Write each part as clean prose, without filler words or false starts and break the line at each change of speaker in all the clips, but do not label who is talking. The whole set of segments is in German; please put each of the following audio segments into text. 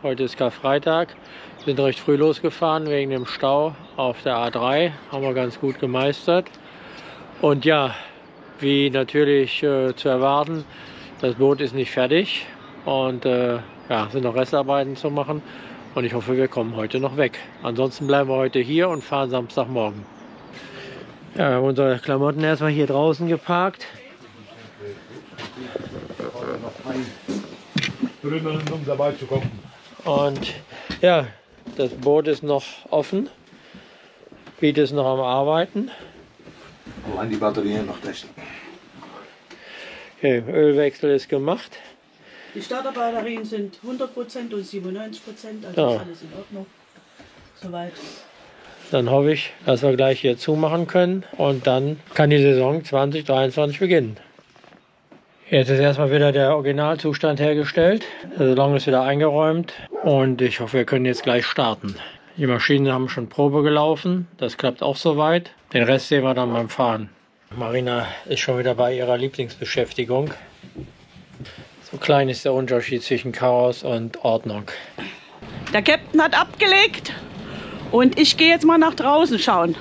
Heute ist Karfreitag. Sind recht früh losgefahren wegen dem Stau auf der A3. Haben wir ganz gut gemeistert. Und ja, wie natürlich zu erwarten, das Boot ist nicht fertig. Und ja, sind noch Restarbeiten zu machen. Und ich hoffe, wir kommen heute noch weg. Ansonsten bleiben wir heute hier und fahren Samstagmorgen. Ja, wir haben unsere Klamotten erstmal hier draußen geparkt.
Um dabei zu kommen.
Und ja, das Boot ist noch offen. Piet ist noch am Arbeiten.
Allein die Batterien noch testen.
Okay, Ölwechsel ist gemacht.
Die Starterbatterien sind 100% und 97%, also
Ja.
ist alles in Ordnung. Soweit.
Dann hoffe ich, dass wir gleich hier zumachen können und dann kann die Saison 2023 beginnen. Jetzt ist erstmal wieder der Originalzustand hergestellt. Der Salon ist wieder eingeräumt und ich hoffe, wir können jetzt gleich starten. Die Maschinen haben schon Probe gelaufen, das klappt auch soweit. Den Rest sehen wir dann beim Fahren. Marina ist schon wieder bei ihrer Lieblingsbeschäftigung. So klein ist der Unterschied zwischen Chaos und Ordnung.
Der Captain hat abgelegt und ich gehe jetzt mal nach draußen schauen.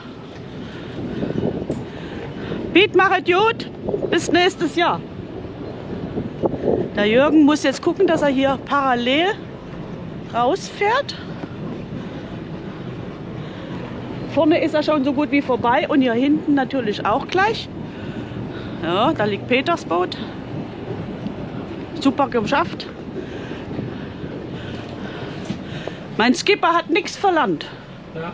Piet, machet gut, bis nächstes Jahr. Der Jürgen muss jetzt gucken, dass er hier parallel rausfährt. Vorne ist er schon so gut wie vorbei und hier hinten natürlich auch gleich. Ja, da liegt Peters Boot. Super geschafft. Mein Skipper hat nichts verlangt.
Ja.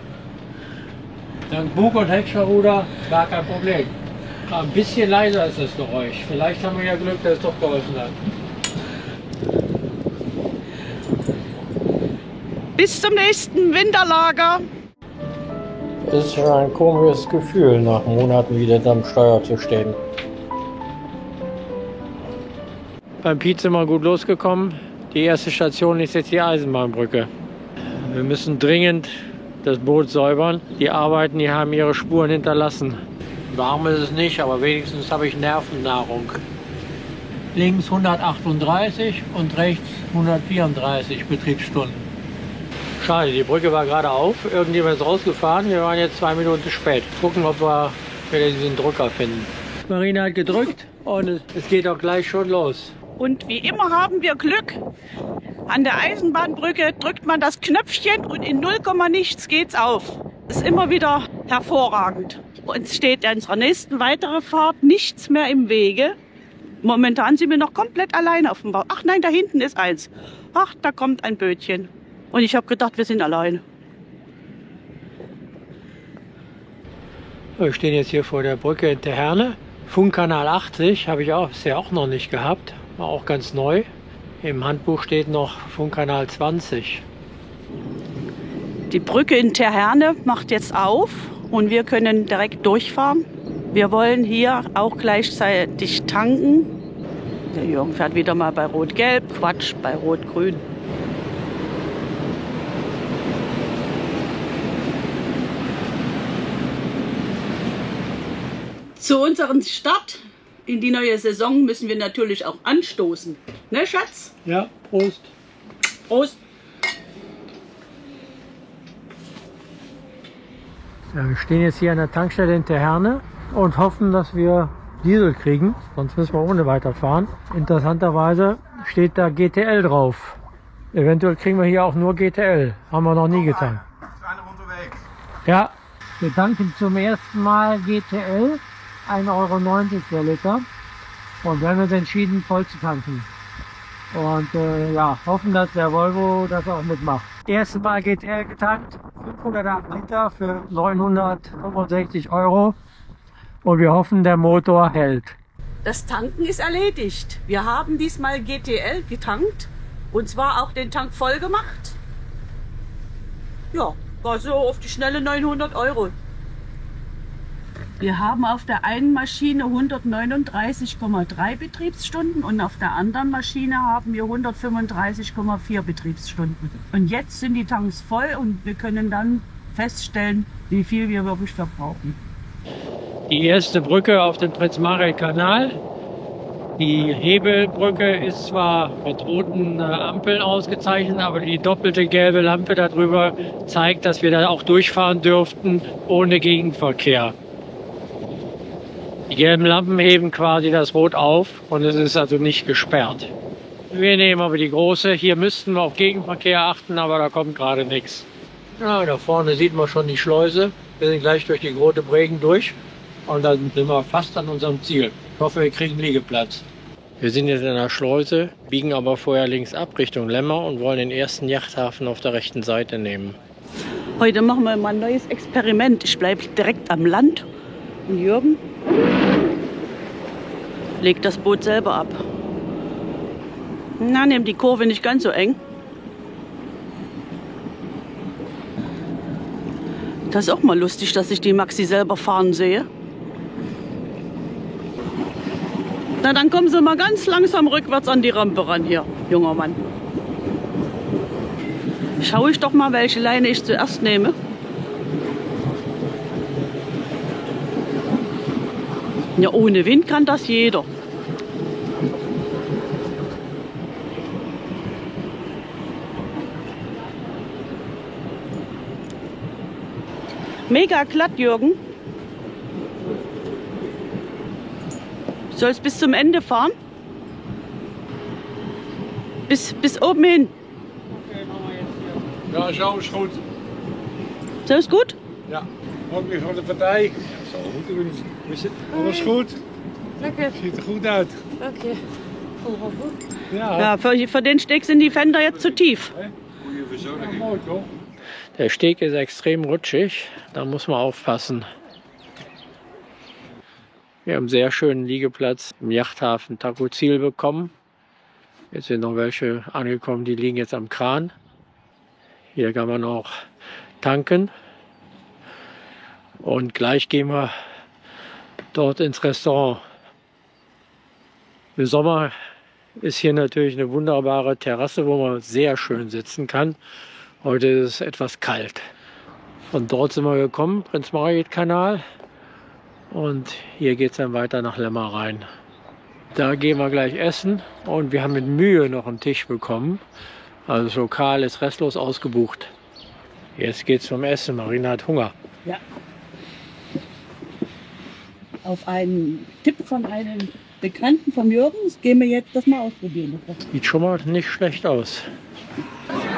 Dank Bug- und Heckscharruder gar kein Problem. Aber ein bisschen leiser ist das Geräusch. Vielleicht haben wir ja Glück, dass es doch geholfen hat.
Bis zum nächsten Winterlager.
Das ist schon ein komisches Gefühl, nach Monaten wieder am Steuer zu stehen. Beim Piet sind wir gut losgekommen. Die erste Station ist jetzt die Eisenbahnbrücke. Wir müssen dringend das Boot säubern. Die Arbeiten, die haben ihre Spuren hinterlassen. Warm ist es nicht, aber wenigstens habe ich Nervennahrung. Links 138 und rechts 134 Betriebsstunden. Schade, die Brücke war gerade auf. Irgendjemand ist rausgefahren. Wir waren jetzt 2 Minuten zu spät. Gucken, ob wir wieder diesen Drücker finden. Marina hat gedrückt und es geht auch gleich schon los.
Und wie immer haben wir Glück. An der Eisenbahnbrücke drückt man das Knöpfchen und in 0, nichts geht's auf. Ist immer wieder hervorragend. Uns steht in unserer nächsten weiteren Fahrt nichts mehr im Wege. Momentan sind wir noch komplett allein auf dem Bau. Ach nein, da hinten ist eins. Ach, da kommt ein Bötchen. Und ich habe gedacht, wir sind allein.
Wir stehen jetzt hier vor der Brücke in Teherne. Funkkanal 80 habe ich auch bisher auch noch nicht gehabt. War auch ganz neu. Im Handbuch steht noch Funkkanal 20.
Die Brücke in Teherne macht jetzt auf und wir können direkt durchfahren. Wir wollen hier auch gleichzeitig tanken. Der Jürgen fährt wieder mal bei Rot-Gelb, Quatsch, bei Rot-Grün. Zu unserem Start in die neue Saison müssen wir natürlich auch anstoßen. Ne, Schatz?
Ja, Prost.
Prost!
Ja, wir stehen jetzt hier an der Tankstelle in Teherne und hoffen, dass wir Diesel kriegen. Sonst müssen wir ohne weiterfahren. Interessanterweise steht da GTL drauf. Eventuell kriegen wir hier auch nur GTL. Haben wir noch nie getan. Ja, wir tanken zum ersten Mal GTL. 1,90 € der Liter. Und wir haben uns entschieden, voll zu tanken. Und ja, hoffen, dass der Volvo das auch mitmacht. Erste Mal GTL getankt, 508 Liter für 965 €. Und wir hoffen, der Motor hält.
Das Tanken ist erledigt. Wir haben diesmal GTL getankt und zwar auch den Tank voll gemacht. Ja, war so auf die schnelle 900 €. Wir haben auf der einen Maschine 139,3 Betriebsstunden und auf der anderen Maschine haben wir 135,4 Betriebsstunden. Und jetzt sind die Tanks voll und wir können dann feststellen, wie viel wir wirklich verbrauchen.
Die erste Brücke auf dem Prinz-Marek-Kanal. Die Hebelbrücke ist zwar mit roten Ampeln ausgezeichnet, aber die doppelte gelbe Lampe darüber zeigt, dass wir da auch durchfahren dürften ohne Gegenverkehr. Die gelben Lampen heben quasi das Rot auf und es ist also nicht gesperrt. Wir nehmen aber die große. Hier müssten wir auf Gegenverkehr achten, aber da kommt gerade nichts. Ja, da vorne sieht man schon die Schleuse. Wir sind gleich durch die Grote Bregen durch und dann sind wir fast an unserem Ziel. Ich hoffe, wir kriegen Liegeplatz. Wir sind jetzt in der Schleuse, biegen aber vorher links ab Richtung Lemmer und wollen den ersten Yachthafen auf der rechten Seite nehmen.
Heute machen wir mal ein neues Experiment. Ich bleibe direkt am Land und Jürgen legt das Boot selber ab. Na, nehmt die Kurve nicht ganz so eng. Das ist auch mal lustig, dass ich die Maxi selber fahren sehe. Na, dann kommen Sie mal ganz langsam rückwärts an die Rampe ran hier, junger Mann. Schaue ich doch mal, welche Leine ich zuerst nehme. Ja, ohne Wind kann das jeder. Mega glatt, Jürgen. Soll es bis zum Ende fahren? Bis oben hin.
Okay, machen wir jetzt hier.
Ja, zo is goed.
So ist gut?
Ja, ook weer van de partij. Zo goed doen. Is het alles goed?
Lekker.
Ziet er goed uit.
Oké. Goed.
Ja,
Ja, für den Steg sind die Fender jetzt zu tief.
goede verzorging. Mooi toch?
Der Steg ist extrem rutschig, da muss man aufpassen. Wir haben einen sehr schönen Liegeplatz im Yachthafen Takozil bekommen. Jetzt sind noch welche angekommen, die liegen jetzt am Kran. Hier kann man auch tanken. Und gleich gehen wir dort ins Restaurant. Im Sommer ist hier natürlich eine wunderbare Terrasse, wo man sehr schön sitzen kann. Heute ist es etwas kalt. Von dort sind wir gekommen, Prinz Margit Kanal. Und hier geht es dann weiter nach Lemmer rein. Da gehen wir gleich essen und wir haben mit Mühe noch einen Tisch bekommen. Also das Lokal ist restlos ausgebucht. Jetzt geht es zum Essen. Marina hat Hunger.
Ja. Auf einen Tipp von einem Bekannten von Jürgen gehen wir jetzt das mal ausprobieren.
Sieht schon mal nicht schlecht aus.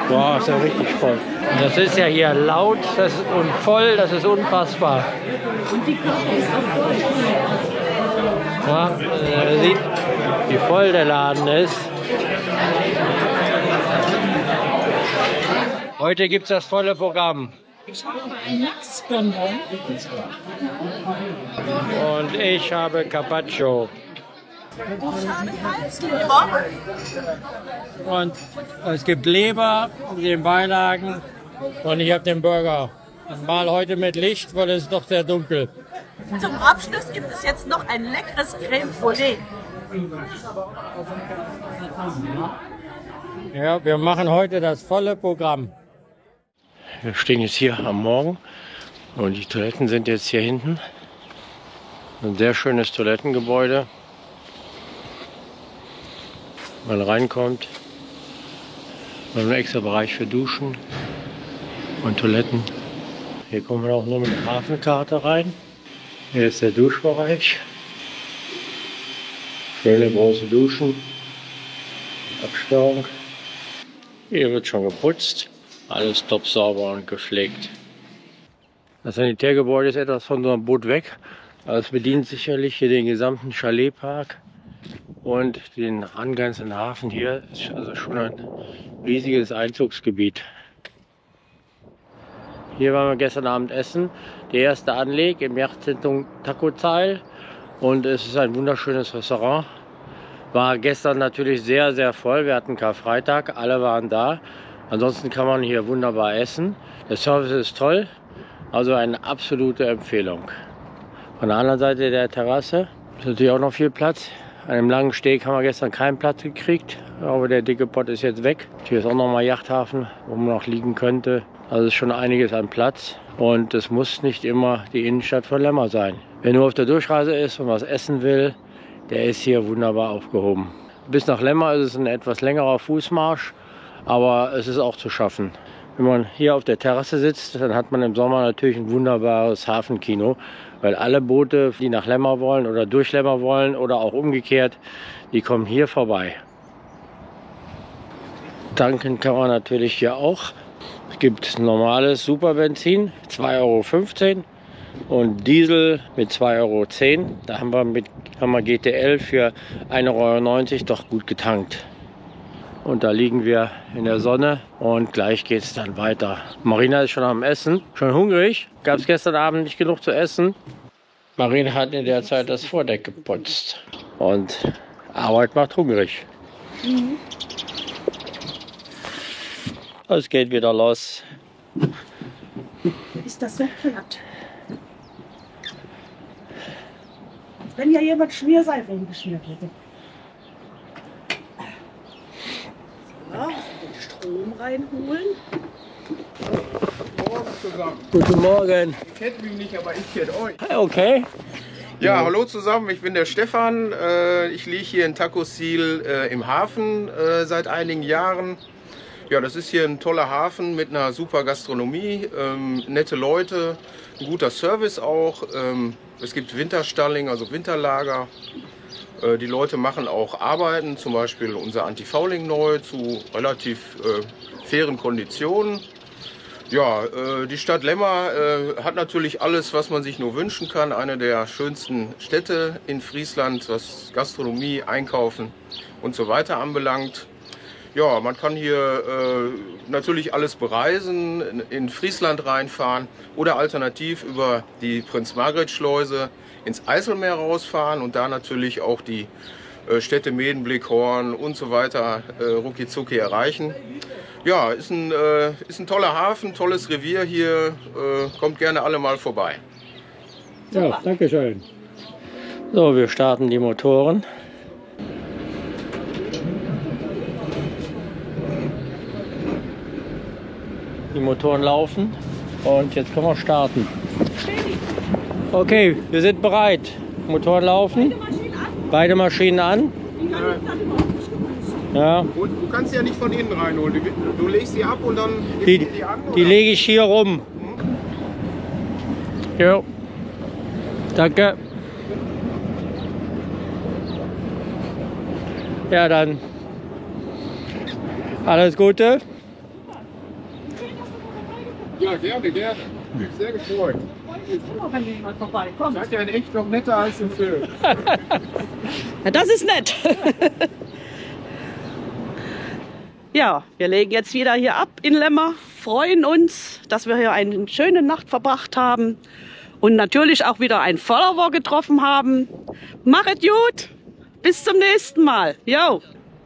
Boah, ist ja richtig voll. Und das ist ja hier laut und voll, das ist unfassbar.
Und die Karte ist auf Deutsch.
Ja, man sieht, wie voll der Laden ist. Heute gibt es das volle Programm.
Ich habe ein Lachsbonbon.
Und ich habe Carpaccio. Und es gibt Leber, den Beilagen und ich habe den Burger. Mal heute mit Licht, weil es ist doch sehr dunkel.
Zum Abschluss gibt es jetzt noch ein leckeres Crème Brûlée.
Ja, wir machen heute das volle Programm. Wir stehen jetzt hier am Morgen und die Toiletten sind jetzt hier hinten. Ein sehr schönes Toilettengebäude. Man reinkommt, man hat einen extra Bereich für Duschen und Toiletten. Hier kommt man auch nur mit der Hafenkarte rein. Hier ist der Duschbereich. Schöne große Duschen. Absperrung. Hier wird schon geputzt. Alles top sauber und gepflegt. Das Sanitärgebäude ist etwas von so einem Boot weg. Aber es bedient sicherlich hier den gesamten Chaletpark und den angrenzenden Hafen. Hier ist also schon ein riesiges Einzugsgebiet. Hier waren wir gestern Abend essen. Der erste Anleg im Yachtzentrum Takozil. Und es ist ein wunderschönes Restaurant. War gestern natürlich sehr, sehr voll. Wir hatten Karfreitag, alle waren da. Ansonsten kann man hier wunderbar essen. Der Service ist toll, also eine absolute Empfehlung. Von der anderen Seite der Terrasse ist natürlich auch noch viel Platz. An einem langen Steg haben wir gestern keinen Platz gekriegt, aber der dicke Pott ist jetzt weg. Hier ist auch noch mal Yachthafen, wo man noch liegen könnte. Also ist schon einiges an Platz und es muss nicht immer die Innenstadt von Lemmer sein. Wer nur auf der Durchreise ist und was essen will, der ist hier wunderbar aufgehoben. Bis nach Lemmer ist es ein etwas längerer Fußmarsch, aber es ist auch zu schaffen. Wenn man hier auf der Terrasse sitzt, dann hat man im Sommer natürlich ein wunderbares Hafenkino, weil alle Boote, die nach Lemmer wollen oder durch Lemmer wollen oder auch umgekehrt, die kommen hier vorbei. Tanken kann man natürlich hier auch. Es gibt normales Superbenzin, 2,15 € und Diesel mit 2,10 €. Da haben wir GTL für 1,90 € doch gut getankt. Und da liegen wir in der Sonne und gleich geht es dann weiter. Marina ist schon am Essen, schon hungrig. Gab es gestern Abend nicht genug zu essen. Marina hat in der Zeit das Vordeck geputzt. Und Arbeit macht hungrig. Es geht wieder los.
Ist das so platt? Wenn ja jemand Schmierseife hingeschmiert hätte. So, den Strom reinholen.
Morgen zusammen.
Guten Morgen.
Ihr kennt mich nicht, aber ich kenne euch.
Okay.
Ja, hallo zusammen, ich bin der Stefan. Ich liege hier in Takosil im Hafen seit einigen Jahren. Ja, das ist hier ein toller Hafen mit einer super Gastronomie, nette Leute, ein guter Service auch. Es gibt Winterstalling, also Winterlager. Die Leute machen auch Arbeiten, zum Beispiel unser Antifouling neu zu relativ fairen Konditionen. Ja, die Stadt Lemmer hat natürlich alles, was man sich nur wünschen kann. Eine der schönsten Städte in Friesland, was Gastronomie, Einkaufen und so weiter anbelangt. Ja, man kann hier natürlich alles bereisen, in Friesland reinfahren oder alternativ über die Prinz-Margret-Schleuse ins Eiselmeer rausfahren und da natürlich auch die Städte Medemblick, Horn und so weiter rucki zucki erreichen. Ja, ist ein toller Hafen, tolles Revier hier, kommt gerne alle mal vorbei.
Ja, danke schön. So, wir starten die Motoren. Die Motoren laufen und jetzt können wir starten. Okay, wir sind bereit. Motoren laufen. Beide Maschinen an. Ja.
Und du kannst sie ja nicht von innen reinholen. Du legst sie ab und dann
Die
an?
lege ich hier rum. Jo. Danke. Ja, dann alles Gute.
Ja, gerne, gerne. Ich bin sehr gefreut.
Wenn jemand vorbeikommt.
Seid ihr in echt noch netter als im Film?
Ja, das ist nett. Ja, wir legen jetzt wieder hier ab in Lemmer, freuen uns, dass wir hier eine schöne Nacht verbracht haben und natürlich auch wieder einen Follower getroffen haben. Machet gut, bis zum nächsten Mal. Jo.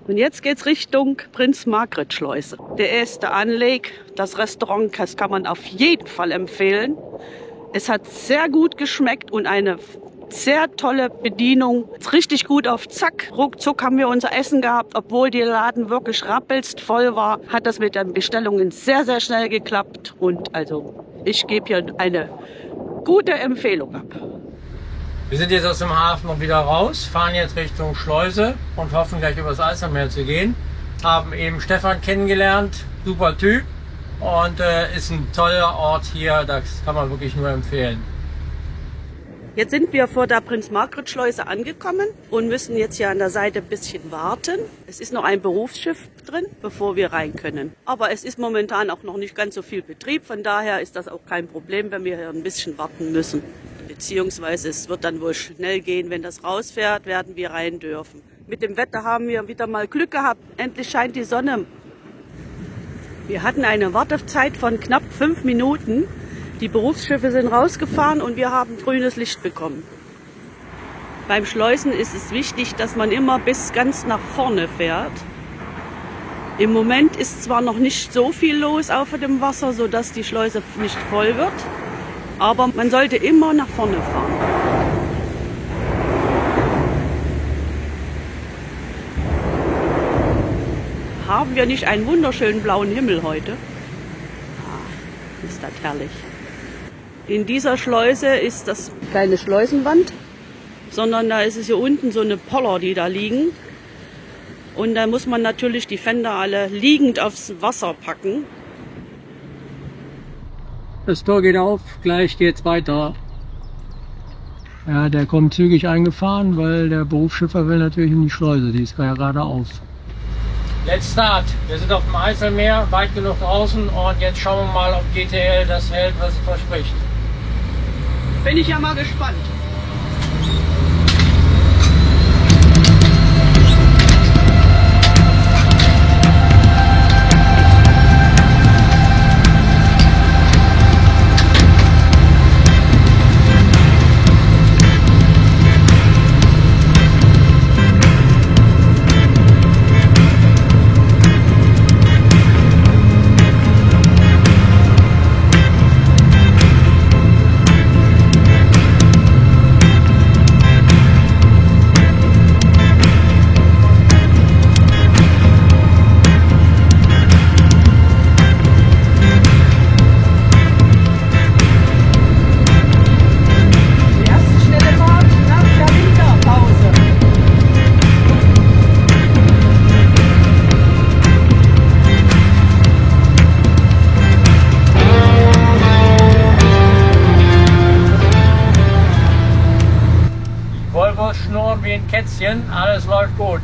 Und jetzt geht's Richtung Prinz-Margret-Schleuse. Der erste Anleg, das Restaurant, das kann man auf jeden Fall empfehlen. Es hat sehr gut geschmeckt und eine sehr tolle Bedienung. Richtig gut auf Zack. Ruckzuck haben wir unser Essen gehabt. Obwohl der Laden wirklich rappelst voll war, hat das mit den Bestellungen sehr, sehr schnell geklappt. Und also ich gebe hier eine gute Empfehlung ab.
Wir sind jetzt aus dem Hafen und wieder raus, fahren jetzt Richtung Schleuse und hoffen gleich übers Eiselmeer zu gehen. Haben eben Stefan kennengelernt, super Typ und ist ein toller Ort hier, das kann man wirklich nur empfehlen.
Jetzt sind wir vor der Prinz-Margret-Schleuse angekommen und müssen jetzt hier an der Seite ein bisschen warten. Es ist noch ein Berufsschiff drin, bevor wir rein können. Aber es ist momentan auch noch nicht ganz so viel Betrieb, von daher ist das auch kein Problem, wenn wir hier ein bisschen warten müssen. Beziehungsweise es wird dann wohl schnell gehen, wenn das rausfährt, werden wir rein dürfen. Mit dem Wetter haben wir wieder mal Glück gehabt. Endlich scheint die Sonne. Wir hatten eine Wartezeit von knapp 5 Minuten. Die Berufsschiffe sind rausgefahren und wir haben grünes Licht bekommen. Beim Schleusen ist es wichtig, dass man immer bis ganz nach vorne fährt. Im Moment ist zwar noch nicht so viel los auf dem Wasser, sodass die Schleuse nicht voll wird. Aber man sollte immer nach vorne fahren. Haben wir nicht einen wunderschönen blauen Himmel heute? Ah, ist das herrlich. In dieser Schleuse ist das kleine Schleusenwand. sondern da ist es hier unten so eine Poller, die da liegen. Und da muss man natürlich die Fender alle liegend aufs Wasser packen.
Das Tor geht auf, gleich geht's weiter. Ja, der kommt zügig eingefahren, weil der Berufsschiffer will natürlich in die Schleuse, die ist ja geradeaus. Let's start. Wir sind auf dem Eiselmeer, weit genug draußen und jetzt schauen wir mal, ob GTL das hält, was es verspricht.
Bin ich ja mal gespannt.
Schnurren wie ein Kätzchen, alles läuft gut.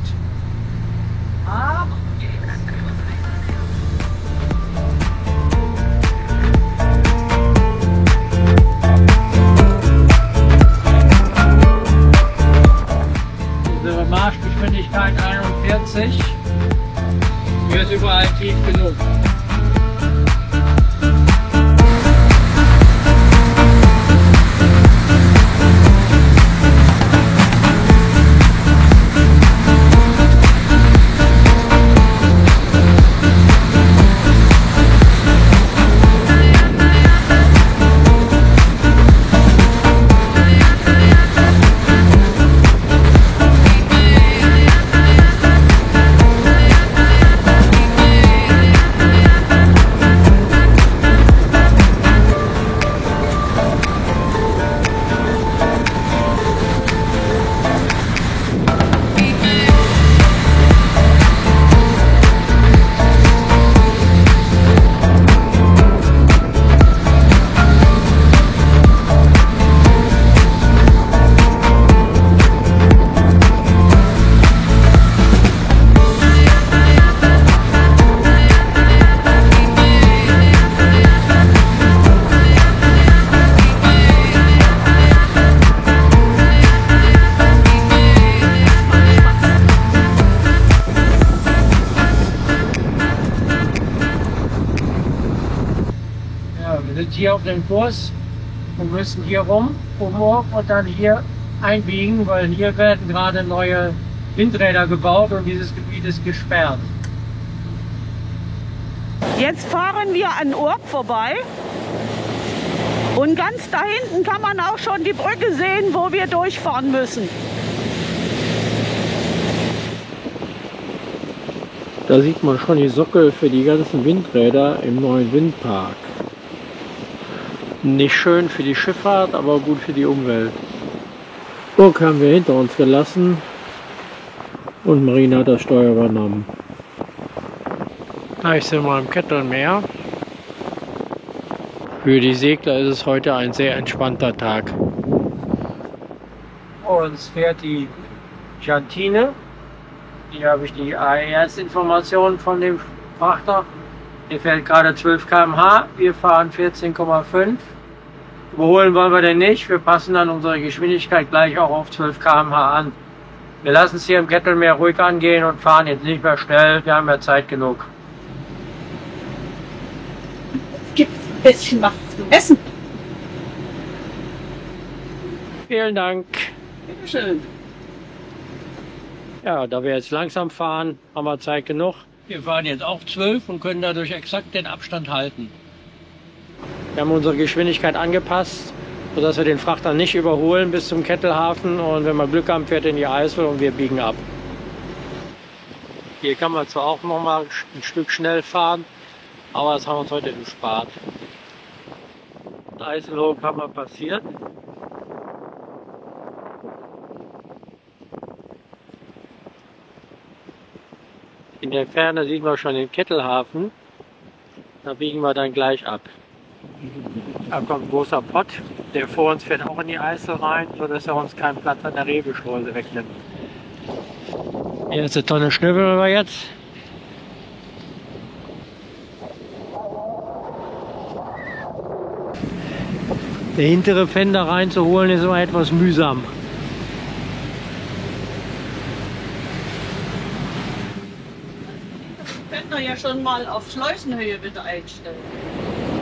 Unsere Marschgeschwindigkeit 41. Hier ist überall tief genug. Wir sind hier auf dem Kurs und müssen hier rum und dann hier einbiegen, weil hier werden gerade neue Windräder gebaut und dieses Gebiet ist gesperrt.
Jetzt fahren wir an Orb vorbei und ganz da hinten kann man auch schon die Brücke sehen, wo wir durchfahren müssen.
Da sieht man schon die Sockel für die ganzen Windräder im neuen Windpark. Nicht schön für die Schifffahrt, aber gut für die Umwelt. Burg haben wir hinter uns gelassen und Marina hat das Steuer übernommen. Gleich sind wir im Kettelmeer. Für die Segler ist es heute ein sehr entspannter Tag. Vor uns fährt die Jantine. Hier habe ich die AES-Informationen von dem Frachter. Der fährt gerade 12 km/h, wir fahren 14,5. Überholen wollen wir den nicht, wir passen dann unsere Geschwindigkeit gleich auch auf 12 km/h an. Wir lassen es hier im Kettelmeer ruhig angehen und fahren jetzt nicht mehr schnell, wir haben ja Zeit genug.
Es gibt ein bisschen was zu essen.
Vielen Dank.
Bitte schön.
Ja, da wir jetzt langsam fahren, haben wir Zeit genug. Wir fahren jetzt auch 12 und können dadurch exakt den Abstand halten. Wir haben unsere Geschwindigkeit angepasst, sodass wir den Frachter nicht überholen bis zum Kettelhafen. Und wenn wir Glück haben, fährt er in die Eisel und wir biegen ab. Hier kann man zwar auch noch mal ein Stück schnell fahren, aber das haben wir uns heute gespart. Eiselhof haben wir passiert. der Ferne sieht man schon den Kettelhafen. Da biegen wir dann gleich ab. Da kommt ein großer Pott, der vor uns fährt auch in die Eisel rein, sodass er uns keinen Platz an der Rewe-Schleuse wegnimmt. Hier ist eine Tonne schnüffeln wir jetzt. Der hintere Fender reinzuholen ist immer etwas mühsam.
Fender ja schon mal auf Schleusenhöhe wieder einstellen.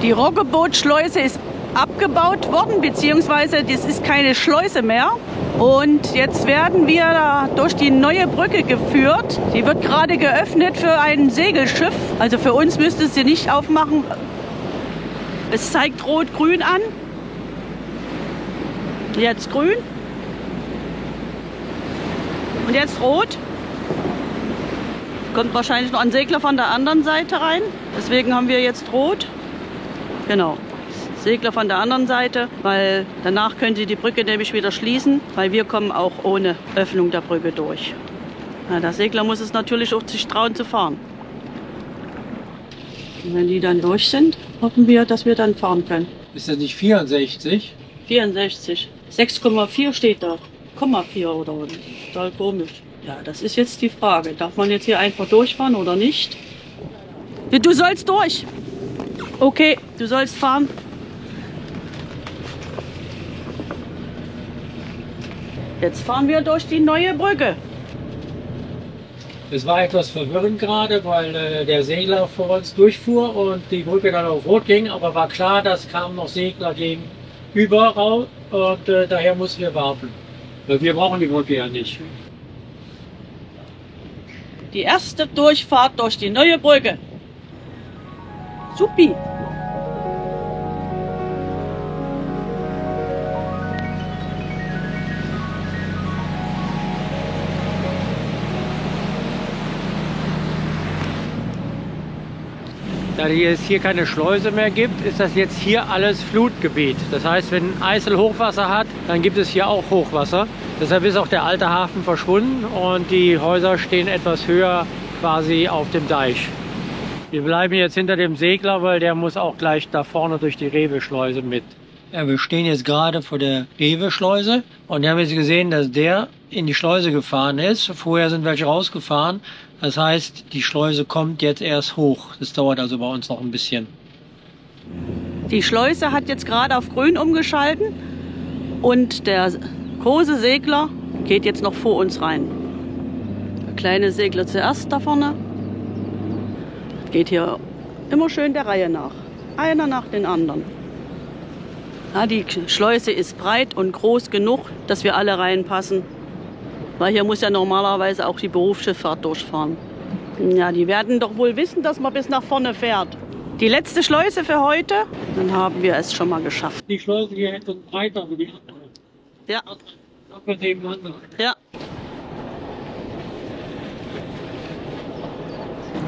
Die Roggebootschleuse ist abgebaut worden, beziehungsweise das ist keine Schleuse mehr. Und jetzt werden wir da durch die neue Brücke geführt. Die wird gerade geöffnet für ein Segelschiff. Also für uns müsste sie nicht aufmachen. Es zeigt rot-grün an. Jetzt grün. Und jetzt rot. Kommt wahrscheinlich noch ein Segler von der anderen Seite rein. Deswegen haben wir jetzt rot. Genau. Segler von der anderen Seite, weil danach können Sie die Brücke nämlich wieder schließen, weil wir kommen auch ohne Öffnung der Brücke durch. Na, der Segler muss es natürlich auch sich trauen zu fahren. Und wenn die dann durch sind, hoffen wir, dass wir dann fahren können.
Ist das nicht 64?
64. 6,4 steht da. 0,4 oder was? Total komisch. Ja, das ist jetzt die Frage. Darf man jetzt hier einfach durchfahren oder nicht? Du sollst durch. Okay, du sollst fahren. Jetzt fahren wir durch die neue Brücke.
Es war etwas verwirrend gerade, weil der Segler vor uns durchfuhr und die Brücke dann auf Rot ging, aber war klar, dass kamen noch Segler gegenüber raus und daher mussten wir warten. Weil wir brauchen die Brücke ja nicht.
Die erste Durchfahrt durch die neue Brücke. Supi!
Da es hier keine Schleuse mehr gibt, ist das jetzt hier alles Flutgebiet. Das heißt, wenn Eisel Hochwasser hat, dann gibt es hier auch Hochwasser. Deshalb ist auch der alte Hafen verschwunden und die Häuser stehen etwas höher quasi auf dem Deich. Wir bleiben jetzt hinter dem Segler, weil der muss auch gleich da vorne durch die Rewe-Schleuse mit. Ja, wir stehen jetzt gerade vor der Rewe-Schleuse und wir haben jetzt gesehen, dass der in die Schleuse gefahren ist. Vorher sind welche rausgefahren. Das heißt, die Schleuse kommt jetzt erst hoch. Das dauert also bei uns noch ein bisschen.
Die Schleuse hat jetzt gerade auf grün umgeschalten und der große Segler geht jetzt noch vor uns rein. Der kleine Segler zuerst da vorne. Geht hier immer schön der Reihe nach. Einer nach den anderen. Ja, die Schleuse ist breit und groß genug, dass wir alle reinpassen. Weil hier muss ja normalerweise auch die Berufsschifffahrt durchfahren. Ja, die werden doch wohl wissen, dass man bis nach vorne fährt. Die letzte Schleuse für heute, dann haben wir es schon mal geschafft.
Die Schleuse hier etwas breiter wie die andere.
Ja. Ja.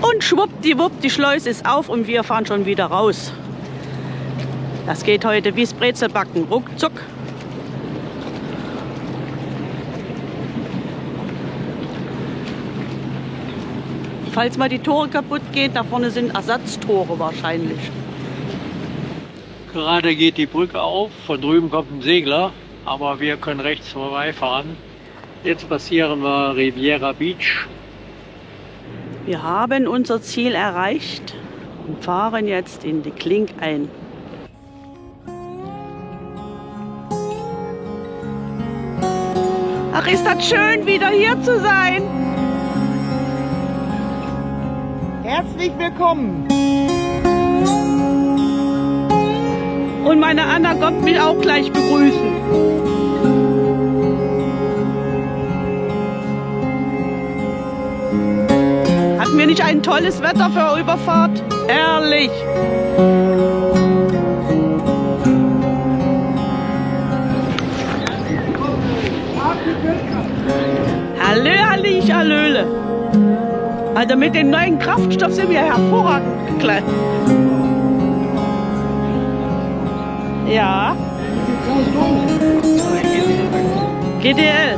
Und schwuppdiwupp, die Schleuse ist auf und wir fahren schon wieder raus. Das geht heute wie's Brezelbacken, ruckzuck. Falls mal die Tore kaputt gehen, da vorne sind Ersatztore wahrscheinlich.
Gerade geht die Brücke auf, von drüben kommt ein Segler, aber wir können rechts vorbeifahren. Jetzt passieren wir Riviera Beach.
Wir haben unser Ziel erreicht und fahren jetzt in die Klink ein. Ach, ist das schön, wieder hier zu sein.
Herzlich willkommen!
Und meine Anna kommt mich auch gleich begrüßen. Hatten wir nicht ein tolles Wetter für Überfahrt? Herrlich! Hallöhallig, hallöle! Also mit dem neuen Kraftstoff sind wir hervorragend gekleidet. Ja. GDL.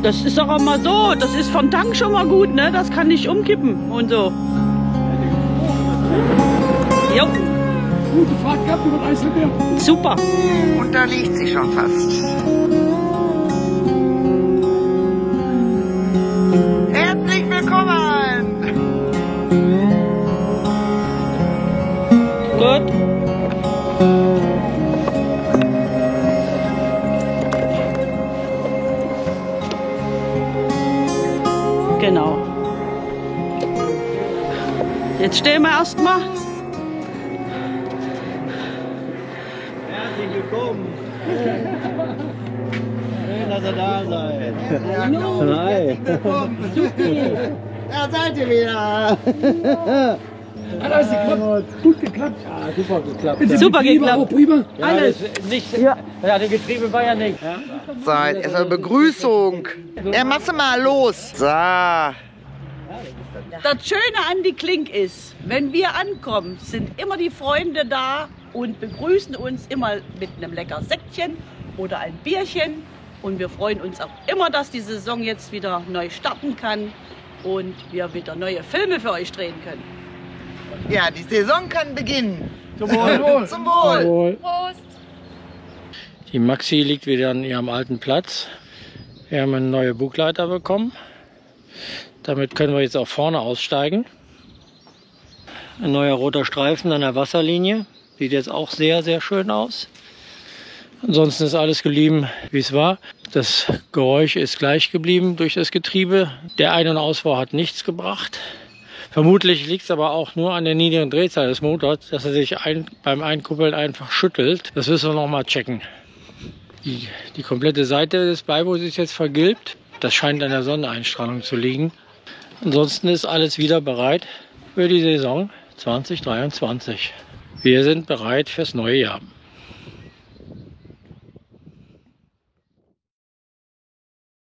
Das ist doch auch mal so, das ist vom Tank schon mal gut, ne? Das kann nicht umkippen und so. Jo.
Gute Fahrt gehabt über den Eiselmeer.
Super.
Und da liegt sie schon fast. Herzlich willkommen!
Gut. Genau. Jetzt stehen wir erstmal.
Herzlich willkommen. Schön, dass ihr da seid. Hi.
Da seid ihr wieder!
Alles geklappt. Gut geklappt.
Ja, super geklappt.
Super geklappt.
Prima.
Ja,
Alles.
Nicht, ja, das Getriebe war ja nicht.
So, erstmal Begrüßung. Ja, machst du mal los. So.
Das Schöne an die Klink ist, wenn wir ankommen, sind immer die Freunde da und begrüßen uns immer mit einem leckeren Säckchen oder ein Bierchen. Und wir freuen uns auch immer, dass die Saison jetzt wieder neu starten kann und wir wieder neue Filme für euch drehen können.
Ja, die Saison kann beginnen.
Zum Wohl.
Zum Wohl.
Die Maxi liegt wieder an ihrem alten Platz. Wir haben eine neue Bugleiter bekommen. Damit können wir jetzt auch vorne aussteigen. Ein neuer roter Streifen an der Wasserlinie. Sieht jetzt auch sehr, sehr schön aus. Ansonsten ist alles geblieben, wie es war. Das Geräusch ist gleich geblieben durch das Getriebe. Der Ein- und Ausbau hat nichts gebracht. Vermutlich liegt es aber auch nur an der niedrigen Drehzahl des Motors, dass er sich beim Einkuppeln einfach schüttelt. Das müssen wir noch mal checken. Die komplette Seite des Beibos ist jetzt vergilbt. Das scheint an der Sonneneinstrahlung zu liegen. Ansonsten ist alles wieder bereit für die Saison 2023. Wir sind bereit fürs neue Jahr.